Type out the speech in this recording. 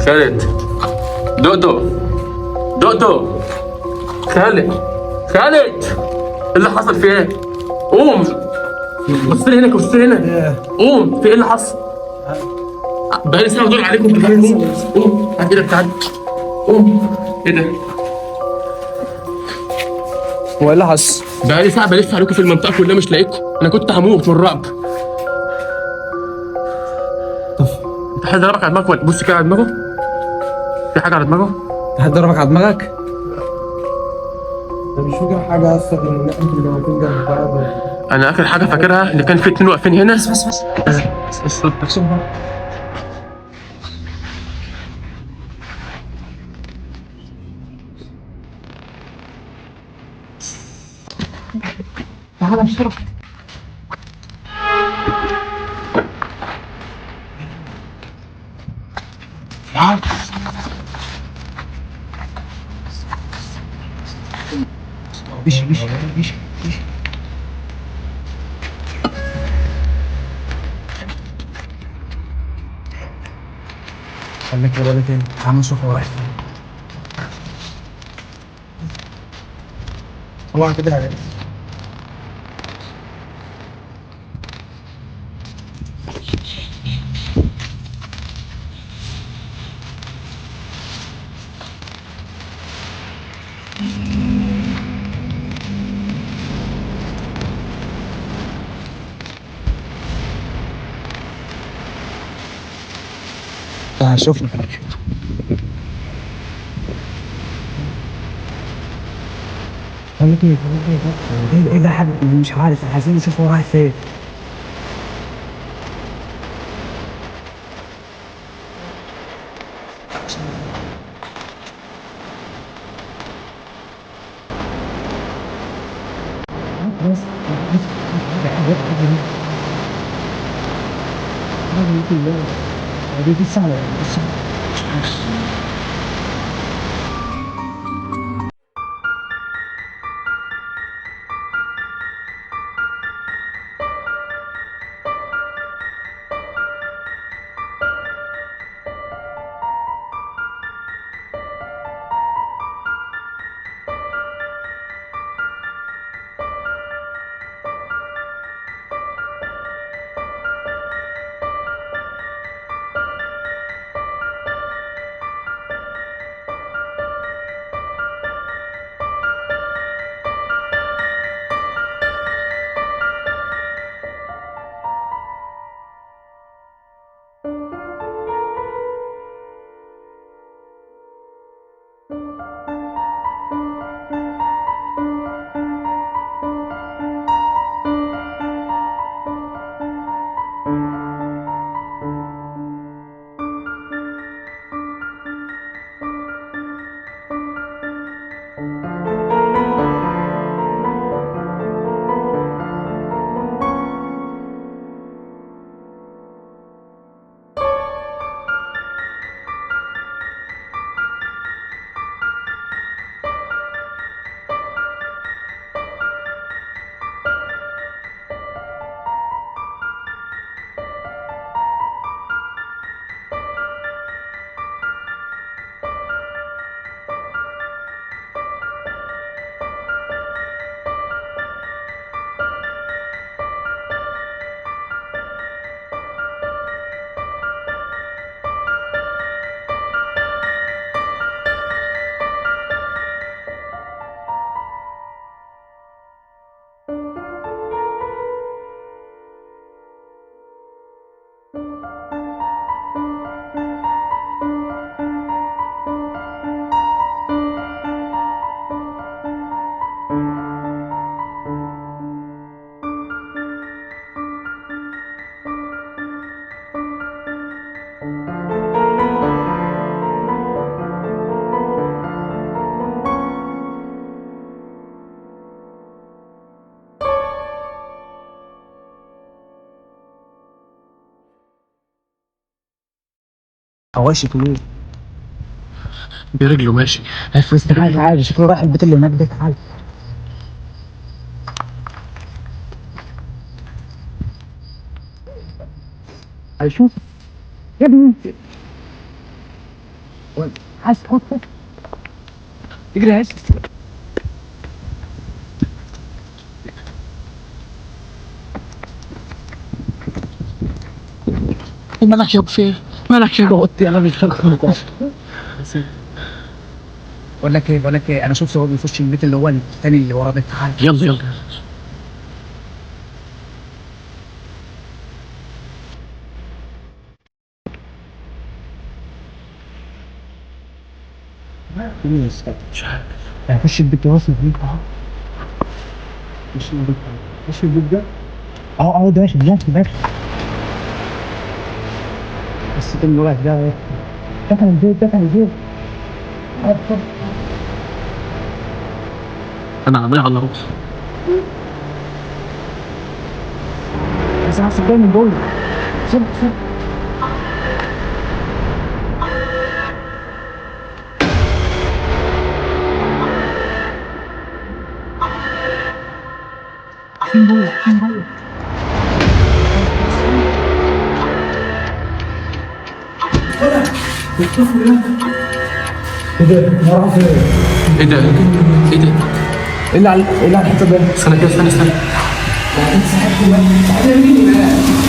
خالد، دودو، دودو، خالد، خالد، ايه اللي حصل؟ في ايه؟ قوم، بص لي هنا، بص لي هنا، قوم، في ايه اللي حصل؟ بقالي ساعة بدور عليكم في المكان. قوم، قوم، هات ايدك تعالى، قوم، ايه ده؟ هو ايه اللي حصل؟ بقالي ساعة بلف عليكم في المنطقة كلها مش لاقيكم، أنا كنت هموت من الرعب. في حد ضربك على دماغك؟ بص كده على دماغه، في حاجة على دماغه؟ حد ضربك على دماغك؟ انا مش فاكر حاجه اصلا غير ان انتوا اللي واقفين جنب بعض. أنا آخر حاجة فاكرها إن كان في اتنين واقفين هنا. بس الصوت ده. تعالى بسرعه. تعالى. مشي مشي مشي مشي. خليك يا ولد تاني، تعالى نشوف هو رايح فين. طبعا كده عليك. تعال شوفنا. خليك ايه ده يا حبيبي؟ مش عارف، عايزين نشوف هو رايح فين. بس دي سهلة. هواش كبير برجله ماشي. تعالى تعالى، شكله رايح البيت اللي هناك ده. تعالى هيشوف يا ابني. عايز تحط اجري عايز. مالك يا في مالك يا اوضتي انا مش هخرج. بقول لك ايه انا شفته هو بيخش البيت اللي هو الثاني اللي ورا ده. تعال يلا يلا. مش عارف. هيخش البيت ده اصلا فين؟ خش البيت ده. اه ده داخل بس كل الوقت ده ايه؟ دخل البيت. انا عامل على راسي. بس عارف جاي من جوه. سيب فين جوه. ايه ده؟ مرة فين؟ ايه ده؟ ايه ده؟ ايه اللي على الحته ده؟ استنى كده استنى. انت صاحبي مين؟